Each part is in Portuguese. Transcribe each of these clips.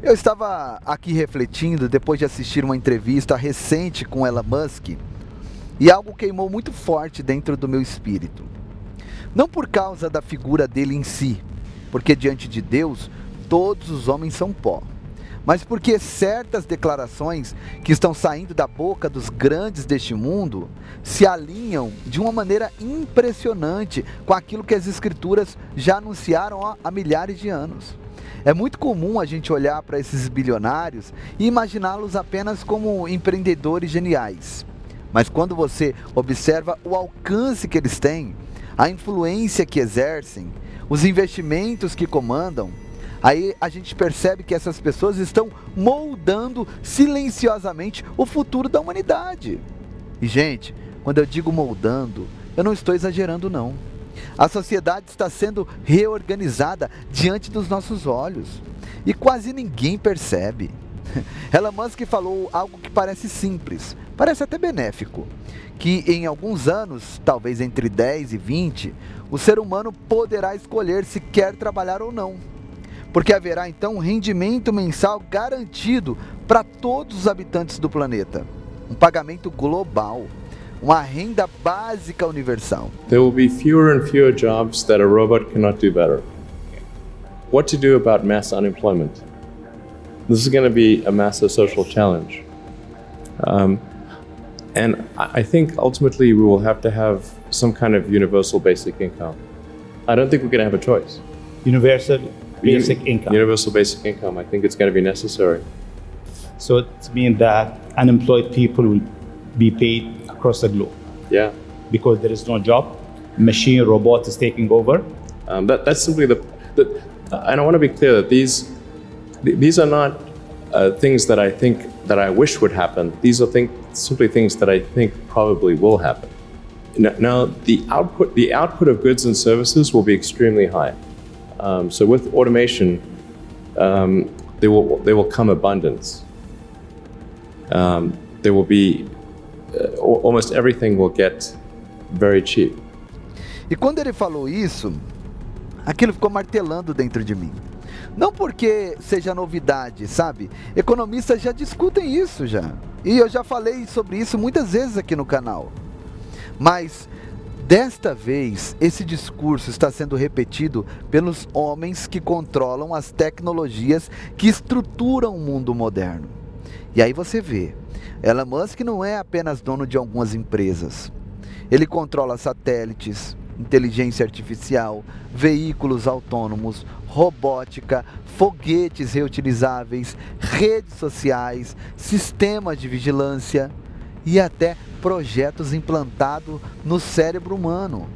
Eu estava aqui refletindo depois de assistir uma entrevista recente com Elon Musk e algo queimou muito forte dentro do meu espírito. Não por causa da figura dele em si, porque diante de Deus todos os homens são pó, mas porque certas declarações que estão saindo da boca dos grandes deste mundo se alinham de uma maneira impressionante com aquilo que as Escrituras já anunciaram há milhares de anos. É muito comum a gente olhar para esses bilionários e imaginá-los apenas como empreendedores geniais. Mas quando você observa o alcance que eles têm, a influência que exercem, os investimentos que comandam, aí a gente percebe que essas pessoas estão moldando silenciosamente o futuro da humanidade. E gente, quando eu digo moldando, eu não estou exagerando não. A sociedade está sendo reorganizada diante dos nossos olhos e quase ninguém percebe. Elon Musk falou algo que parece simples, parece até benéfico, que em alguns anos, talvez entre 10 e 20, o ser humano poderá escolher se quer trabalhar ou não, porque haverá então um rendimento mensal garantido para todos os habitantes do planeta, um pagamento global, uma renda básica universal. There will be fewer and fewer jobs that a robot cannot do better. What to do about mass unemployment? This is going to be a massive social challenge. And I think ultimately we will have to have some kind of universal basic income. I don't think we're going to have a choice. Universal basic income. Universal basic income. I think it's going to be necessary. So it means that unemployed people will be paid across the globe. Yeah. Because there is no job, machine, robot is taking over. That's simply and I want to be clear that these are not things that I think that I wish would happen. These are simply things that I think probably will happen. Now the output of goods and services will be extremely high. So with automation, there will come abundance. There will be almost everything will get very cheap. E quando ele falou isso, aquilo ficou martelando dentro de mim. Não porque seja novidade, sabe? Economistas já discutem isso já. E eu já falei sobre isso muitas vezes aqui no canal. Mas desta vez, esse discurso está sendo repetido pelos homens que controlam as tecnologias que estruturam o mundo moderno. E aí você vê, Elon Musk não é apenas dono de algumas empresas. Ele controla satélites, inteligência artificial, veículos autônomos, robótica, foguetes reutilizáveis, redes sociais, sistemas de vigilância e até projetos implantados no cérebro humano.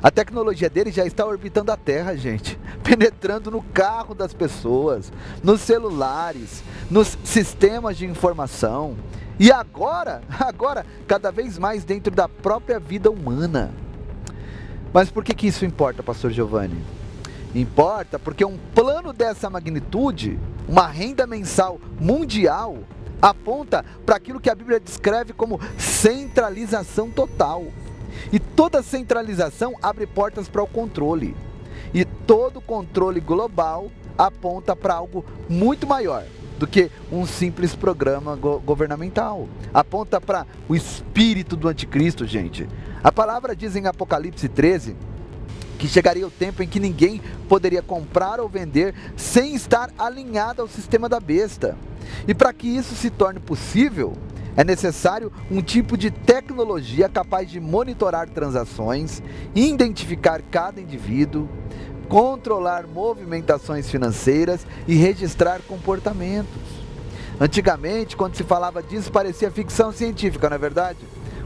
A tecnologia dele já está orbitando a Terra, gente, penetrando no carro das pessoas, nos celulares, nos sistemas de informação e agora, cada vez mais dentro da própria vida humana. Mas por que isso importa, Pastor Giovanni? Importa porque um plano dessa magnitude, uma renda mensal mundial, aponta para aquilo que a Bíblia descreve como centralização total. E toda centralização abre portas para o controle. E todo controle global aponta para algo muito maior do que um simples programa governamental. Aponta para o espírito do anticristo, gente. A palavra diz em Apocalipse 13 que chegaria o tempo em que ninguém poderia comprar ou vender sem estar alinhado ao sistema da besta. E para que isso se torne possível, é necessário um tipo de tecnologia capaz de monitorar transações, identificar cada indivíduo, controlar movimentações financeiras e registrar comportamentos. Antigamente, quando se falava disso, parecia ficção científica, não é verdade?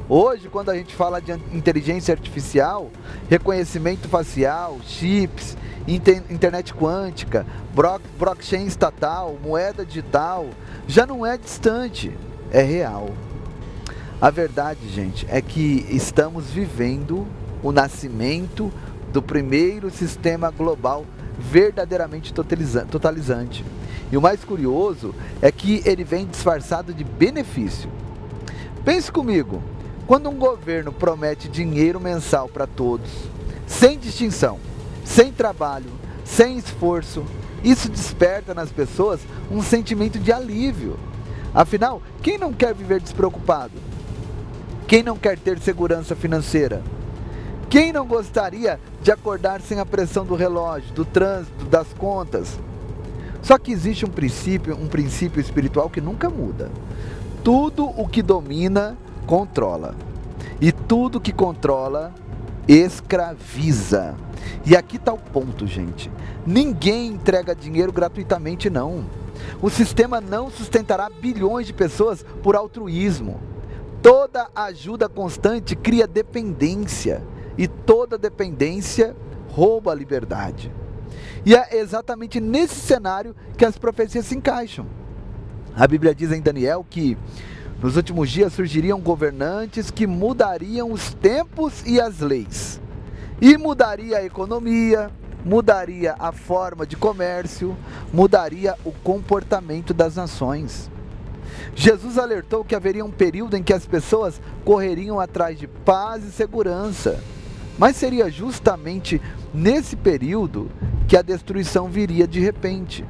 Hoje, quando a gente fala de inteligência artificial, reconhecimento facial, chips, internet quântica, blockchain estatal, moeda digital, já não é distante, é real. A verdade, gente, é que estamos vivendo o nascimento do primeiro sistema global verdadeiramente totalizante. E o mais curioso é que ele vem disfarçado de benefício. Pense comigo, quando um governo promete dinheiro mensal para todos, sem distinção, sem trabalho, sem esforço, Isso desperta nas pessoas um sentimento de alívio. Afinal, quem não quer viver despreocupado? Quem não quer ter segurança financeira? Quem não gostaria de acordar sem a pressão do relógio, do trânsito, das contas? Só que existe um princípio espiritual que nunca muda. Tudo o que domina, controla. E tudo que controla, escraviza. E aqui está o ponto, gente. Ninguém entrega dinheiro gratuitamente, não. O sistema não sustentará bilhões de pessoas por altruísmo. Toda ajuda constante cria dependência. E toda dependência rouba a liberdade. E é exatamente nesse cenário que as profecias se encaixam. A Bíblia diz em Daniel que nos últimos dias surgiriam governantes que mudariam os tempos e as leis. E mudaria a economia, mudaria a forma de comércio, mudaria o comportamento das nações. Jesus alertou que haveria um período em que as pessoas correriam atrás de paz e segurança. Mas seria justamente nesse período que a destruição viria de repente.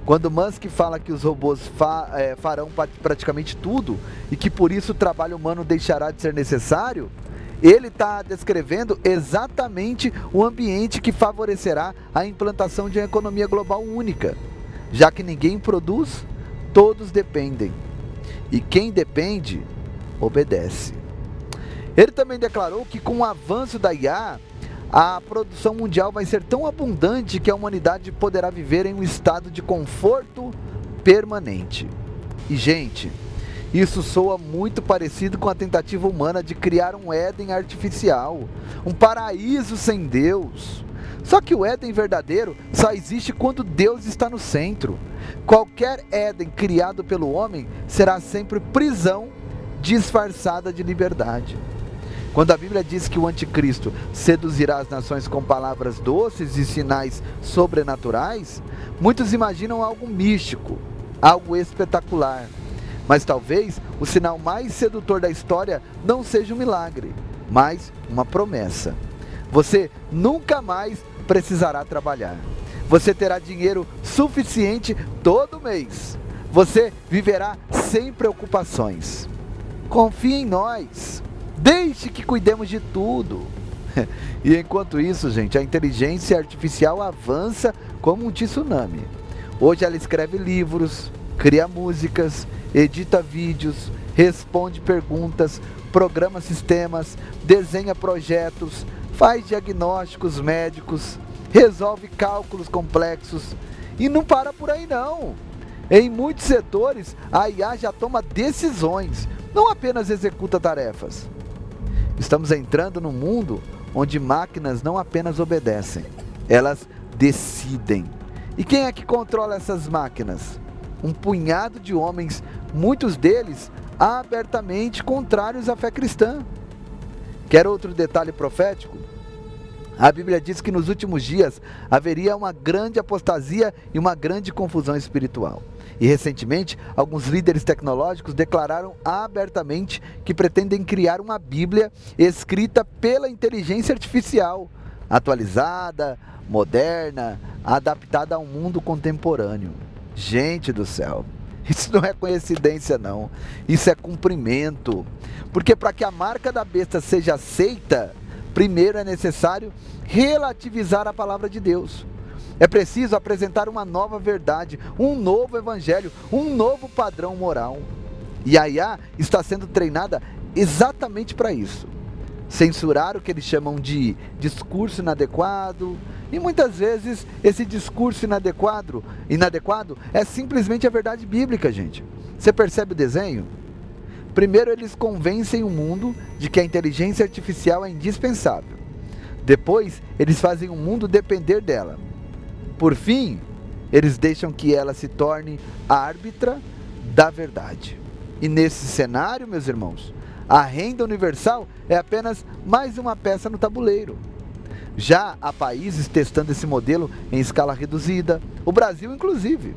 Quando Musk fala que os robôs farão praticamente tudo e que por isso o trabalho humano deixará de ser necessário, ele está descrevendo exatamente o ambiente que favorecerá a implantação de uma economia global única. Já que ninguém produz, todos dependem. E quem depende, obedece. Ele também declarou que com o avanço da IA, a produção mundial vai ser tão abundante que a humanidade poderá viver em um estado de conforto permanente. E, gente, isso soa muito parecido com a tentativa humana de criar um Éden artificial, um paraíso sem Deus. Só que o Éden verdadeiro só existe quando Deus está no centro. Qualquer Éden criado pelo homem será sempre prisão disfarçada de liberdade. Quando a Bíblia diz que o anticristo seduzirá as nações com palavras doces e sinais sobrenaturais, muitos imaginam algo místico, algo espetacular. Mas talvez o sinal mais sedutor da história não seja um milagre, mas uma promessa. Você nunca mais precisará trabalhar. Você terá dinheiro suficiente todo mês. Você viverá sem preocupações. Confie em nós. Deixe que cuidemos de tudo. E enquanto isso, gente, a inteligência artificial avança como um tsunami. Hoje ela escreve livros, cria músicas, edita vídeos, responde perguntas, programa sistemas, desenha projetos, faz diagnósticos médicos, resolve cálculos complexos. E não para por aí não. Em muitos setores, a IA já toma decisões, não apenas executa tarefas. Estamos entrando num mundo onde máquinas não apenas obedecem, elas decidem. E quem é que controla essas máquinas? Um punhado de homens, muitos deles abertamente contrários à fé cristã. Quer outro detalhe profético? A Bíblia diz que nos últimos dias haveria uma grande apostasia e uma grande confusão espiritual. E recentemente, alguns líderes tecnológicos declararam abertamente que pretendem criar uma Bíblia escrita pela inteligência artificial, atualizada, moderna, adaptada ao mundo contemporâneo. Gente do céu, isso não é coincidência não, isso é cumprimento. Porque para que a marca da besta seja aceita, primeiro é necessário relativizar a palavra de Deus. É preciso apresentar uma nova verdade, um novo evangelho, um novo padrão moral. E a IA está sendo treinada exatamente para isso. Censurar o que eles chamam de discurso inadequado. E muitas vezes esse discurso inadequado é simplesmente a verdade bíblica, gente. Você percebe o desenho? Primeiro eles convencem o mundo de que a inteligência artificial é indispensável. Depois eles fazem o mundo depender dela. Por fim, eles deixam que ela se torne árbitra da verdade. E nesse cenário, meus irmãos, a renda universal é apenas mais uma peça no tabuleiro. Já há países testando esse modelo em escala reduzida, o Brasil inclusive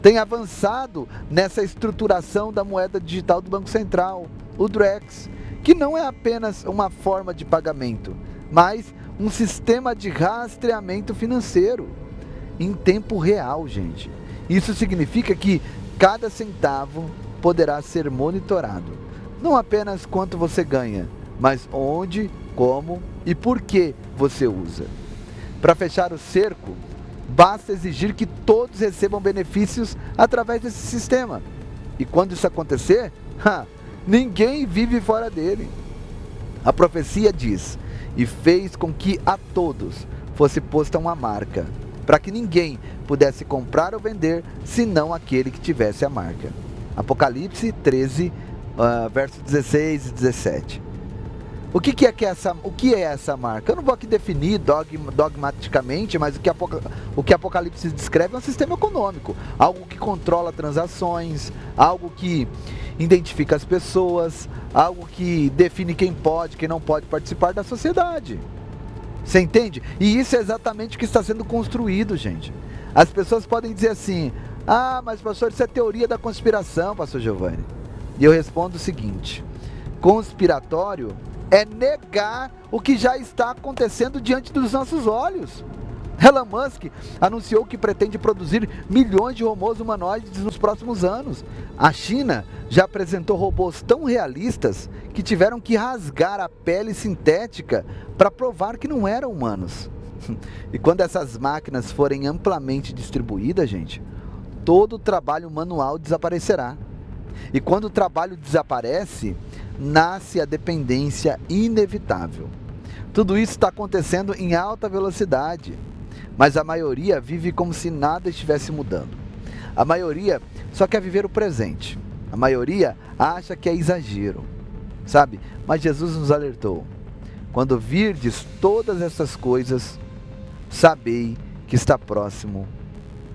tem avançado nessa estruturação da moeda digital do Banco Central, o Drex, que não é apenas uma forma de pagamento, mas um sistema de rastreamento financeiro. em tempo real, gente. Isso significa que cada centavo poderá ser monitorado. Não apenas quanto você ganha, mas onde, como e por que você usa. Para fechar o cerco, basta exigir que todos recebam benefícios através desse sistema. E quando isso acontecer, ninguém vive fora dele. A profecia diz: e fez com que a todos fosse posta uma marca, para que ninguém pudesse comprar ou vender, senão aquele que tivesse a marca. Apocalipse 13, versos 16 e 17. O que é essa marca? Eu não vou aqui definir dogmaticamente, mas o que Apocalipse descreve é um sistema econômico, algo que controla transações, algo que identifica as pessoas, algo que define quem pode, quem não pode participar da sociedade. Você entende? E isso é exatamente o que está sendo construído, gente. As pessoas podem dizer assim: mas pastor, isso é teoria da conspiração, pastor Giovanni. E eu respondo o seguinte: conspiratório é negar o que já está acontecendo diante dos nossos olhos. Elon Musk anunciou que pretende produzir milhões de robôs humanoides nos próximos anos. A China já apresentou robôs tão realistas que tiveram que rasgar a pele sintética para provar que não eram humanos. E quando essas máquinas forem amplamente distribuídas, gente, todo o trabalho manual desaparecerá. E quando o trabalho desaparece, nasce a dependência inevitável. Tudo isso está acontecendo em alta velocidade, mas a maioria vive como se nada estivesse mudando. A maioria só quer viver o presente. A maioria acha que é exagero, sabe? Mas Jesus nos alertou: quando virdes todas essas coisas, sabei que está próximo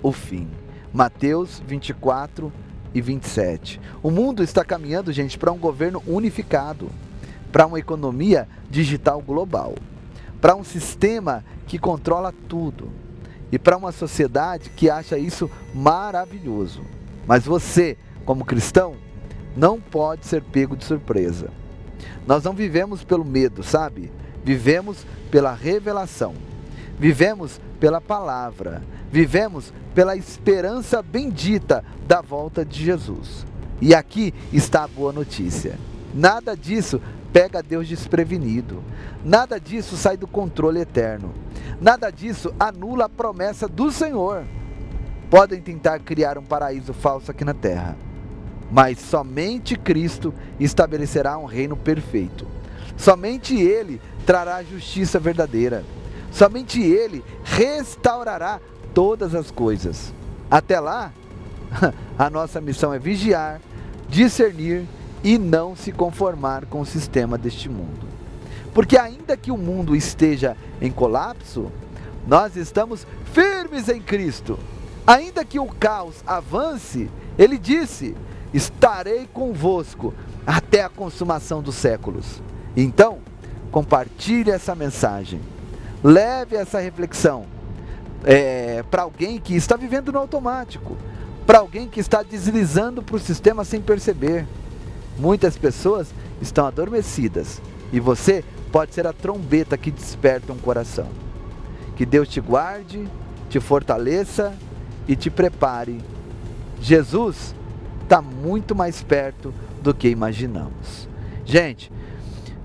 o fim. Mateus 24 e 27. O mundo está caminhando, gente, para um governo unificado, para uma economia digital global, para um sistema que controla tudo e para uma sociedade que acha isso maravilhoso. Mas você, como cristão, não pode ser pego de surpresa. Nós não vivemos pelo medo, sabe? Vivemos pela revelação. Vivemos pela palavra. Vivemos pela esperança bendita da volta de Jesus. E aqui está a boa notícia: nada disso pega Deus desprevenido. Nada disso sai do controle eterno. Nada disso anula a promessa do Senhor. Podem tentar criar um paraíso falso aqui na terra, mas somente Cristo estabelecerá um reino perfeito. Somente Ele trará a justiça verdadeira. Somente Ele restaurará todas as coisas. Até lá, a nossa missão é vigiar, discernir e não se conformar com o sistema deste mundo. Porque ainda que o mundo esteja em colapso, nós estamos firmes em Cristo. Ainda que o caos avance, Ele disse: estarei convosco até a consumação dos séculos. Então, compartilhe essa mensagem. Leve essa reflexão para alguém que está vivendo no automático, para alguém que está deslizando para o sistema sem perceber. Muitas pessoas estão adormecidas e você pode ser a trombeta que desperta um coração. Que Deus te guarde, te fortaleça e te prepare. Jesus está muito mais perto do que imaginamos. Gente,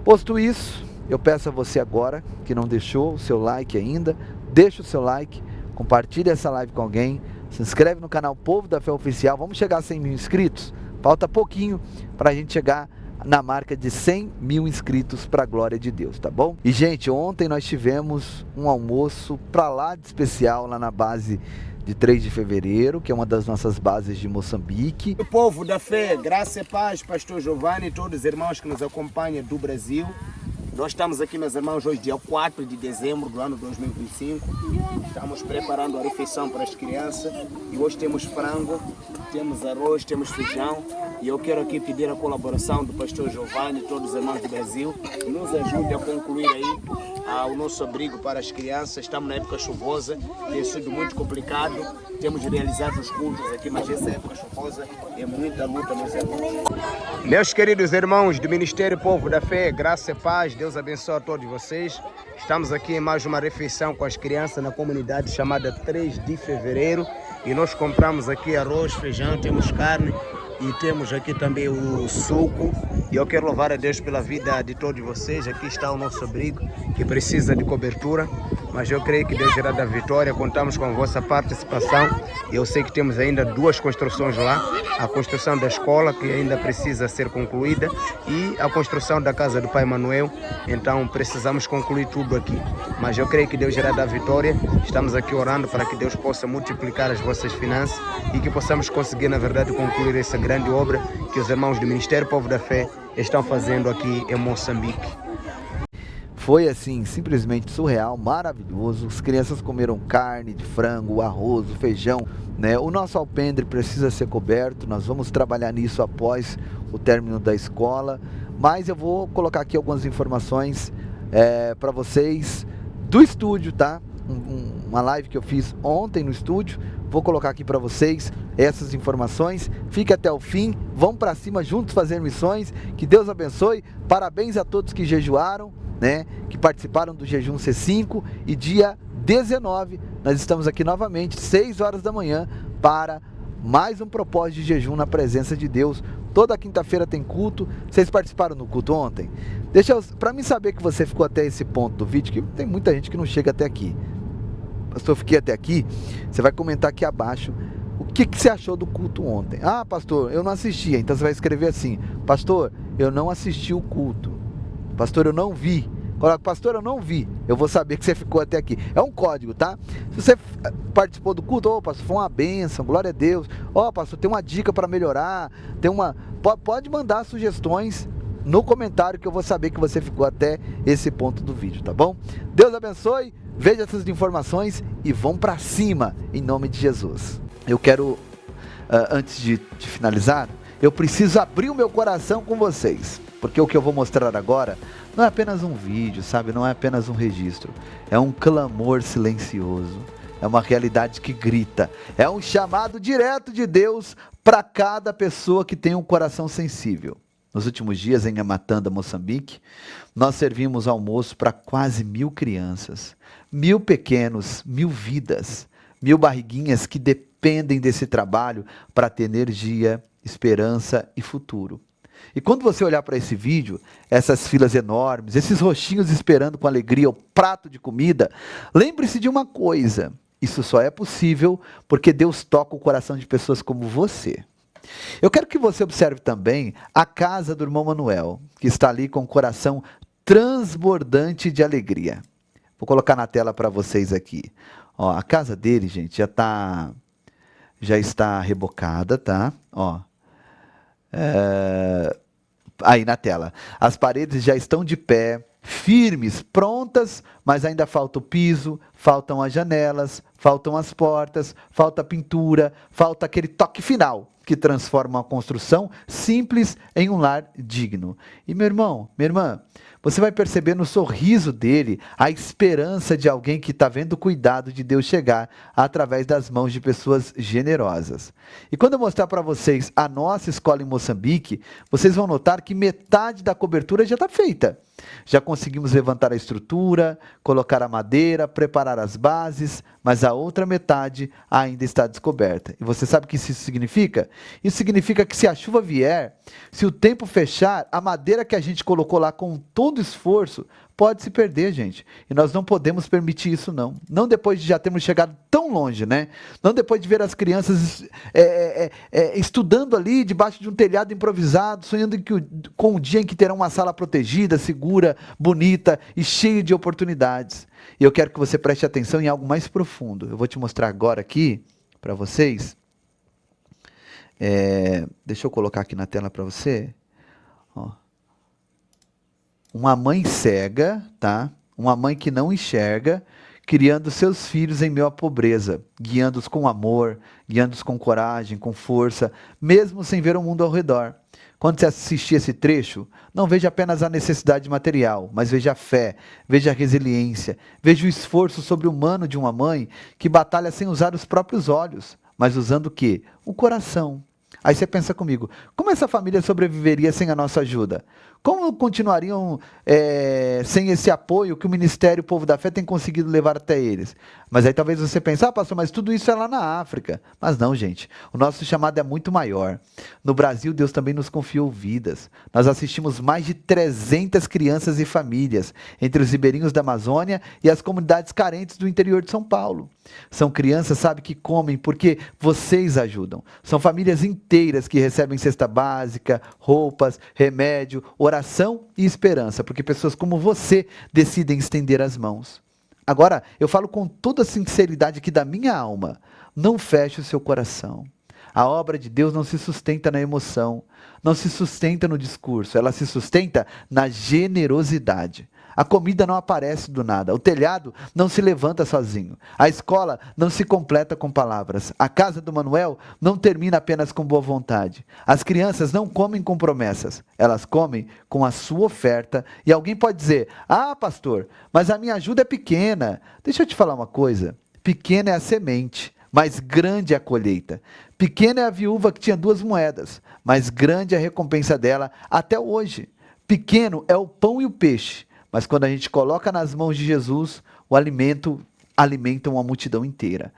posto isso, eu peço a você agora, que não deixou o seu like ainda, deixa o seu like, compartilhe essa live com alguém, se inscreve no canal Povo da Fé Oficial. Vamos chegar a 100 mil inscritos? Falta pouquinho para a gente chegar na marca de 100 mil inscritos para a glória de Deus, tá bom? E gente, ontem nós tivemos um almoço para lá de especial, lá na base de 3 de fevereiro, que é uma das nossas bases de Moçambique. O povo da fé, graça e paz, pastor Giovanni e todos os irmãos que nos acompanham do Brasil. Nós estamos aqui, meus irmãos, hoje dia 4 de dezembro do ano 2025. Estamos preparando a refeição para as crianças. E hoje temos frango, temos arroz, temos feijão. E eu quero aqui pedir a colaboração do pastor Giovanni e todos os irmãos do Brasil. Nos ajude a concluir aí o nosso abrigo para as crianças. Estamos na época chuvosa, tem sido muito complicado. Temos realizado os cultos aqui, mas essa época chuvosa é muita luta, meus irmãos. Meus queridos irmãos do Ministério Povo da Fé, graça e paz, Deus abençoe a todos vocês. Estamos aqui em mais uma refeição com as crianças na comunidade chamada 3 de Fevereiro. E nós compramos aqui arroz, feijão, temos carne e temos aqui também o suco. E eu quero louvar a Deus pela vida de todos vocês. Aqui está o nosso abrigo que precisa de cobertura. Mas eu creio que Deus irá dar vitória. Contamos com a vossa participação. Eu sei que temos ainda 2 construções lá. A construção da escola, que ainda precisa ser concluída, e a construção da casa do Pai Manuel. Então precisamos concluir tudo aqui. Mas eu creio que Deus irá dar vitória. Estamos aqui orando para que Deus possa multiplicar as vossas finanças e que possamos conseguir, na verdade, concluir essa grande obra que os irmãos do Ministério Povo da Fé estão fazendo aqui em Moçambique. Foi assim, simplesmente surreal, maravilhoso. As crianças comeram carne de frango, o arroz, o feijão, né? O nosso alpendre precisa ser coberto. Nós vamos trabalhar nisso após o término da escola. Mas eu vou colocar aqui algumas informações para vocês do estúdio, tá? Uma live que eu fiz ontem no estúdio. Vou colocar aqui para vocês essas informações. Fique até o fim. Vamos para cima juntos fazer missões. Que Deus abençoe. Parabéns a todos que jejuaram, né, que participaram do jejum C5, e dia 19 nós estamos aqui novamente, 6 horas da manhã, para mais um propósito de jejum na presença de Deus. Toda quinta-feira tem culto. Vocês participaram do culto ontem? Para mim saber que você ficou até esse ponto do vídeo, que tem muita gente que não chega até aqui. Pastor, eu fiquei até aqui. Você vai comentar aqui abaixo o que você achou do culto ontem. Ah, pastor, eu não assisti. Então você vai escrever assim: pastor, eu não assisti o culto. Pastor, eu não vi. Coloca, pastor, eu não vi. Eu vou saber que você ficou até aqui. É um código, tá? Se você participou do culto, pastor, foi uma bênção, glória a Deus. Pastor, tem uma dica para melhorar. Pode mandar sugestões no comentário que eu vou saber que você ficou até esse ponto do vídeo, tá bom? Deus abençoe. Veja essas informações e vão para cima, em nome de Jesus. Eu quero, antes de finalizar, eu preciso abrir o meu coração com vocês. Porque o que eu vou mostrar agora não é apenas um vídeo, sabe? Não é apenas um registro. É um clamor silencioso. É uma realidade que grita. É um chamado direto de Deus para cada pessoa que tem um coração sensível. Nos últimos dias, em Amatanda, Moçambique, nós servimos almoço para quase 1000 crianças. 1000 pequenos, 1000 vidas. 1000 barriguinhas que dependem desse trabalho para ter energia, esperança e futuro. E quando você olhar para esse vídeo, essas filas enormes, esses roxinhos esperando com alegria o prato de comida, lembre-se de uma coisa: isso só é possível porque Deus toca o coração de pessoas como você. Eu quero que você observe também a casa do irmão Manuel, que está ali com o coração transbordante de alegria. Vou colocar na tela para vocês aqui. A casa dele, gente, já está rebocada, tá? Aí na tela, as paredes já estão de pé, firmes, prontas, mas ainda falta o piso, faltam as janelas, faltam as portas, falta a pintura, falta aquele toque final que transforma uma construção simples em um lar digno. E meu irmão, minha irmã, você vai perceber no sorriso dele a esperança de alguém que está vendo o cuidado de Deus chegar através das mãos de pessoas generosas. E quando eu mostrar para vocês a nossa escola em Moçambique, vocês vão notar que metade da cobertura já está feita. Já conseguimos levantar a estrutura, colocar a madeira, preparar as bases, mas a outra metade ainda está descoberta. E você sabe o que isso significa? Isso significa que se a chuva vier, se o tempo fechar, a madeira que a gente colocou lá com todo esforço pode se perder, gente. E nós não podemos permitir isso, não. Não depois de já termos chegado tão longe, né? Não depois de ver as crianças estudando ali debaixo de um telhado improvisado, sonhando com um dia em que terão uma sala protegida, segura, bonita e cheia de oportunidades. E eu quero que você preste atenção em algo mais profundo. Eu vou te mostrar agora aqui para vocês. Deixa eu colocar aqui na tela para você. Uma mãe cega, tá? Uma mãe que não enxerga, criando seus filhos em meio à pobreza, guiando-os com amor, guiando-os com coragem, com força, mesmo sem ver o mundo ao redor. Quando você assistir esse trecho, não veja apenas a necessidade material, mas veja a fé, veja a resiliência, veja o esforço sobre-humano de uma mãe que batalha sem usar os próprios olhos, mas usando o quê? O coração. Aí você pensa comigo, como essa família sobreviveria sem a nossa ajuda? Como continuariam sem esse apoio que o Ministério Povo da Fé tem conseguido levar até eles? Mas aí talvez você pense, pastor, mas tudo isso é lá na África. Mas não, gente, o nosso chamado é muito maior. No Brasil, Deus também nos confiou vidas. Nós assistimos mais de 300 crianças e famílias, entre os ribeirinhos da Amazônia e as comunidades carentes do interior de São Paulo. São crianças, sabe, que comem porque vocês ajudam. São famílias inteiras que recebem cesta básica, roupas, remédio, oração e esperança, porque pessoas como você decidem estender as mãos. Agora, eu falo com toda a sinceridade aqui da minha alma, não feche o seu coração. A obra de Deus não se sustenta na emoção, não se sustenta no discurso, ela se sustenta na generosidade. A comida não aparece do nada, o telhado não se levanta sozinho, a escola não se completa com palavras, a casa do Manuel não termina apenas com boa vontade. As crianças não comem com promessas, elas comem com a sua oferta. E alguém pode dizer, pastor, mas a minha ajuda é pequena. Deixa eu te falar uma coisa, pequena é a semente, mas grande é a colheita. Pequena é a viúva que tinha 2 moedas, mas grande é a recompensa dela até hoje. Pequeno é o pão e o peixe, mas quando a gente coloca nas mãos de Jesus, o alimento alimenta uma multidão inteira.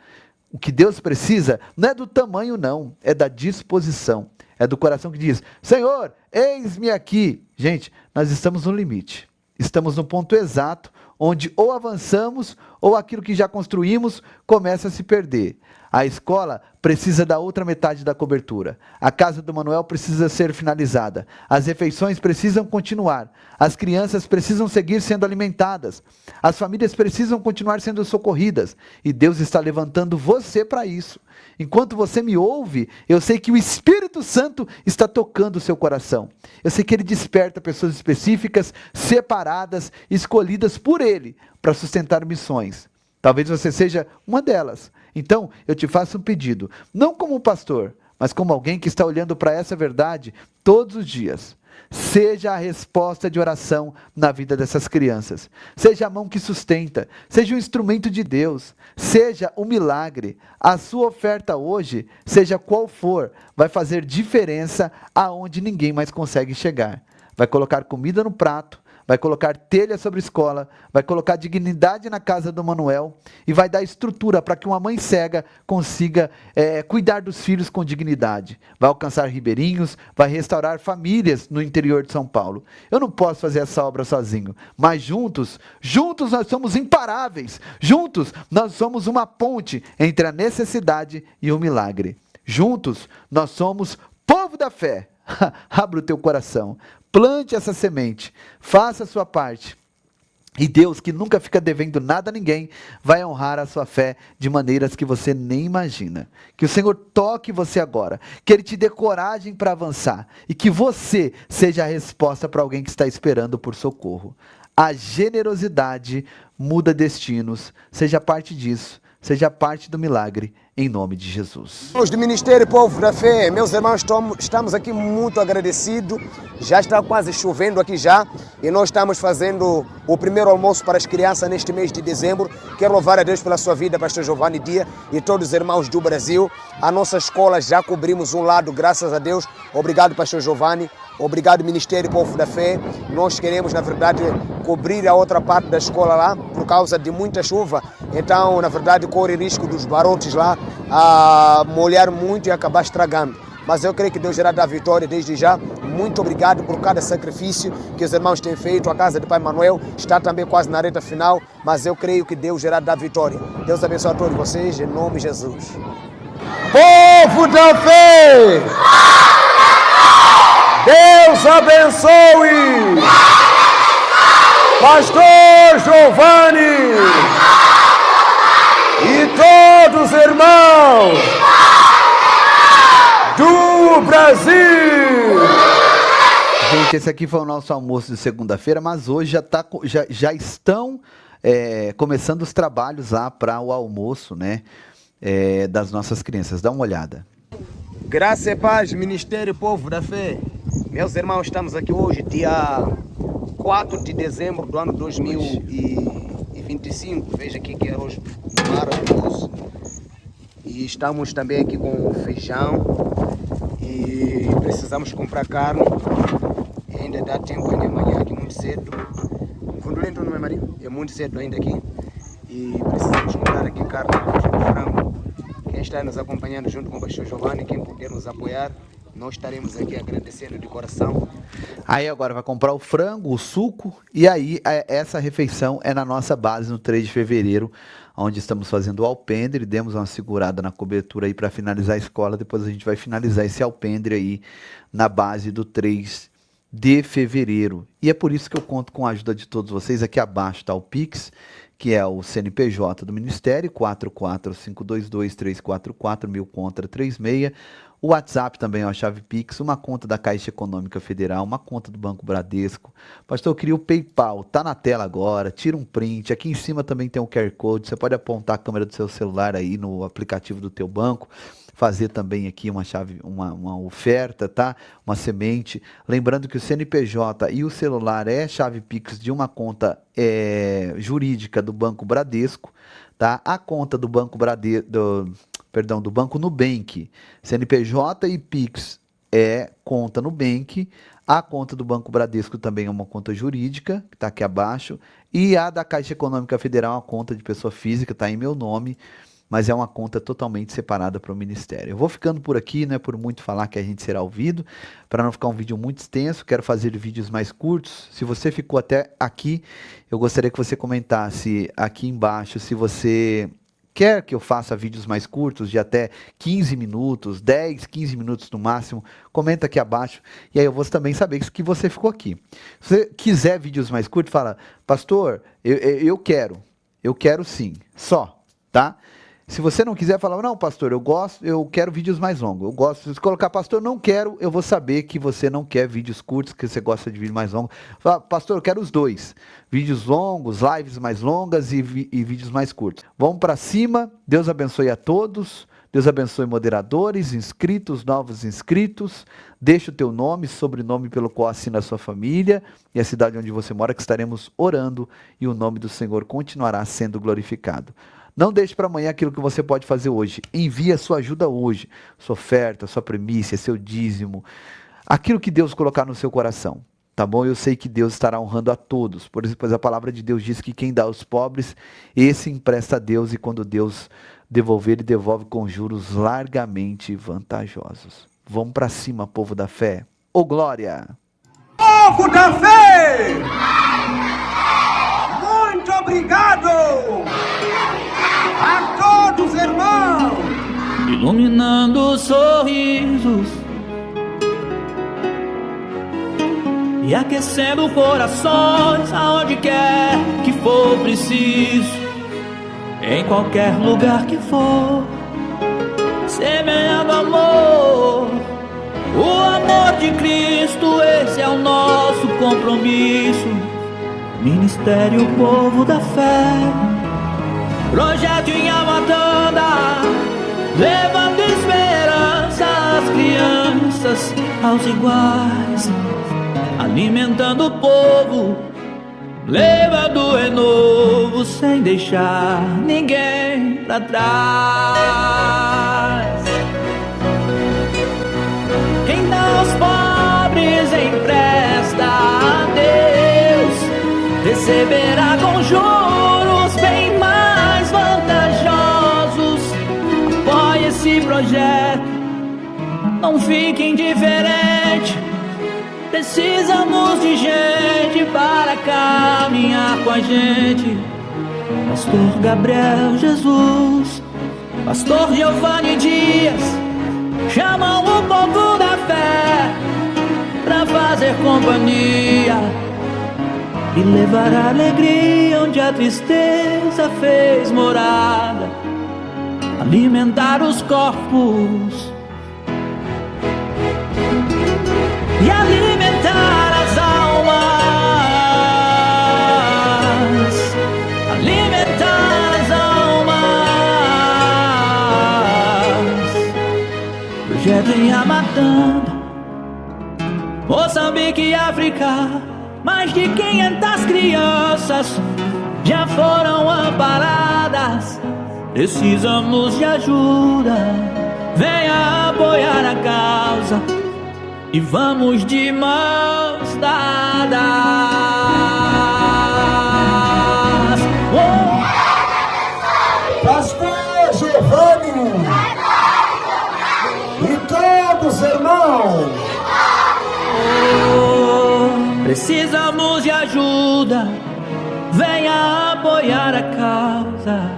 O que Deus precisa não é do tamanho não, é da disposição. É do coração que diz, Senhor, eis-me aqui. Gente, nós estamos no limite. Estamos no ponto exato, onde ou avançamos, ou aquilo que já construímos começa a se perder. A escola precisa da outra metade da cobertura. A casa do Manuel precisa ser finalizada. As refeições precisam continuar. As crianças precisam seguir sendo alimentadas. As famílias precisam continuar sendo socorridas. E Deus está levantando você para isso. Enquanto você me ouve, eu sei que o Espírito Santo está tocando o seu coração. Eu sei que Ele desperta pessoas específicas, separadas, escolhidas por Ele para sustentar missões. Talvez você seja uma delas. Então, eu te faço um pedido, não como pastor, mas como alguém que está olhando para essa verdade todos os dias. Seja a resposta de oração na vida dessas crianças. Seja a mão que sustenta. Seja um instrumento de Deus. Seja um milagre. A sua oferta hoje, seja qual for, vai fazer diferença aonde ninguém mais consegue chegar. Vai colocar comida no prato, vai colocar telha sobre a escola, vai colocar dignidade na casa do Manuel e vai dar estrutura para que uma mãe cega consiga cuidar dos filhos com dignidade. Vai alcançar ribeirinhos, vai restaurar famílias no interior de São Paulo. Eu não posso fazer essa obra sozinho, mas juntos nós somos imparáveis. Juntos nós somos uma ponte entre a necessidade e o milagre. Juntos nós somos povo da fé. Abra o teu coração. Plante essa semente, faça a sua parte. E Deus, que nunca fica devendo nada a ninguém, vai honrar a sua fé de maneiras que você nem imagina. Que o Senhor toque você agora, que Ele te dê coragem para avançar e que você seja a resposta para alguém que está esperando por socorro. A generosidade muda destinos, seja parte disso, seja parte do milagre, em nome de Jesus. Os do Ministério Povo da Fé, meus irmãos, estamos aqui muito agradecidos. Já está quase chovendo aqui já e nós estamos fazendo o primeiro almoço para as crianças neste mês de dezembro. Quero louvar a Deus pela sua vida, pastor Giovanni Dia e todos os irmãos do Brasil. A nossa escola já cobrimos um lado, graças a Deus. Obrigado, pastor Giovanni. Obrigado, Ministério Povo da Fé. Nós queremos, na verdade, cobrir a outra parte da escola lá por causa de muita chuva. Então, na verdade, corre risco dos barotes lá a molhar muito e acabar estragando. Mas eu creio que Deus irá dar vitória desde já. Muito obrigado por cada sacrifício que os irmãos têm feito. A casa de Pai Manuel está também quase na reta final, mas eu creio que Deus irá dar vitória. Deus abençoe a todos vocês, em nome de Jesus. Povo da Fé! Deus abençoe! Pastor Giovanni! E todos os irmãos do Brasil! Gente, esse aqui foi o nosso almoço de segunda-feira, mas hoje já estão começando os trabalhos lá para o almoço, né, das nossas crianças. Dá uma olhada. Graça e paz, Ministério Povo da Fé. Meus irmãos, estamos aqui hoje, dia 4 de dezembro do ano 2025. Veja aqui que é hoje maravilhoso. E estamos também aqui com feijão. E precisamos comprar carne. ainda dá tempo ainda amanhã aqui muito cedo. Fundo lento, não é, Marinho? É muito cedo ainda aqui. E precisamos comprar aqui carne de frango. Quem está nos acompanhando junto com o pastor Giovanni, quem puder nos apoiar, nós estaremos aqui agradecendo de coração. Aí agora vai comprar o frango, o suco, e aí essa refeição é na nossa base no 3 de fevereiro, onde estamos fazendo o alpendre. Demos uma segurada na cobertura aí para finalizar a escola, depois a gente vai finalizar esse alpendre aí na base do 3 de fevereiro. E é por isso que eu conto com a ajuda de todos vocês. Aqui abaixo está o Pix, que é o CNPJ do Ministério, 44522-344, 1000 contra 36. O WhatsApp também é a chave Pix, uma conta da Caixa Econômica Federal, uma conta do Banco Bradesco. Pastor, eu queria o PayPal, tá na tela agora, tira um print. Aqui em cima também tem um QR Code, você pode apontar a câmera do seu celular aí no aplicativo do teu banco, fazer também aqui uma chave, uma oferta, tá? Uma semente. Lembrando que o CNPJ e o celular é chave Pix de uma conta jurídica do Banco Bradesco, tá? A conta do Banco Bradesco, do Banco Nubank, CNPJ e Pix é conta Nubank. A conta do Banco Bradesco também é uma conta jurídica, que está aqui abaixo. E a da Caixa Econômica Federal é uma conta de pessoa física, está em meu nome, mas é uma conta totalmente separada para o Ministério. Eu vou ficando por aqui, não é por muito falar que a gente será ouvido, para não ficar um vídeo muito extenso, quero fazer vídeos mais curtos. Se você ficou até aqui, eu gostaria que você comentasse aqui embaixo se você quer que eu faça vídeos mais curtos, de até 15 minutos, 10, 15 minutos no máximo. Comenta aqui abaixo, e aí eu vou também saber que você ficou aqui. Se você quiser vídeos mais curtos, fala, pastor, eu quero sim, só, tá? Se você não quiser falar, não, pastor, eu quero vídeos mais longos. Eu gosto, se colocar, pastor, não quero, eu vou saber que você não quer vídeos curtos, que você gosta de vídeo mais longo. Fala, pastor, eu quero os dois. Vídeos longos, lives mais longas e vídeos mais curtos. Vamos para cima. Deus abençoe a todos. Deus abençoe moderadores, inscritos, novos inscritos. Deixa o teu nome, sobrenome pelo qual assina a sua família e a cidade onde você mora, que estaremos orando e o nome do Senhor continuará sendo glorificado. Não deixe para amanhã aquilo que você pode fazer hoje. Envie a sua ajuda hoje. Sua oferta, sua primícia, seu dízimo. Aquilo que Deus colocar no seu coração. Tá bom? Eu sei que Deus estará honrando a todos. Por isso, pois a palavra de Deus diz que quem dá aos pobres, esse empresta a Deus. E quando Deus devolver, ele devolve com juros largamente vantajosos. Vamos para cima, povo da fé. Ô glória! Povo da fé! Muito obrigado! A todos, irmãos! Iluminando sorrisos e aquecendo corações aonde quer que for preciso, em qualquer lugar que for, semeando amor, o amor de Cristo, esse é o nosso compromisso. Ministério Povo da Fé, projeto em Amatanda, levando esperança às crianças, aos iguais, alimentando o povo, levando renovo sem deixar ninguém pra trás. Quem dá aos pobres empresta a Deus, receberá com juros bem mais vantajosos. Apoie esse projeto, não fique indiferente. Precisamos de gente para caminhar com a gente. Pastor Gabriel Jesus, Pastor Giovanni Dias, chamam o povo da fé pra fazer companhia e levar a alegria onde a tristeza fez morada, alimentar os corpos e alimentar as almas, alimentar as almas. Projeto em Amatanda, Moçambique e África, mais de 500 crianças já foram amparadas. Precisamos de ajuda, venha apoiar a causa. e vamos de mãos dadas. Oh! Pastor Giovanni e todos irmãos. Oh, precisamos de ajuda, venha apoiar a causa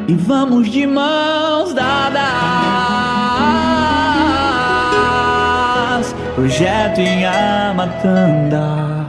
e vamos de mãos dadas. Projeto em Amatanda.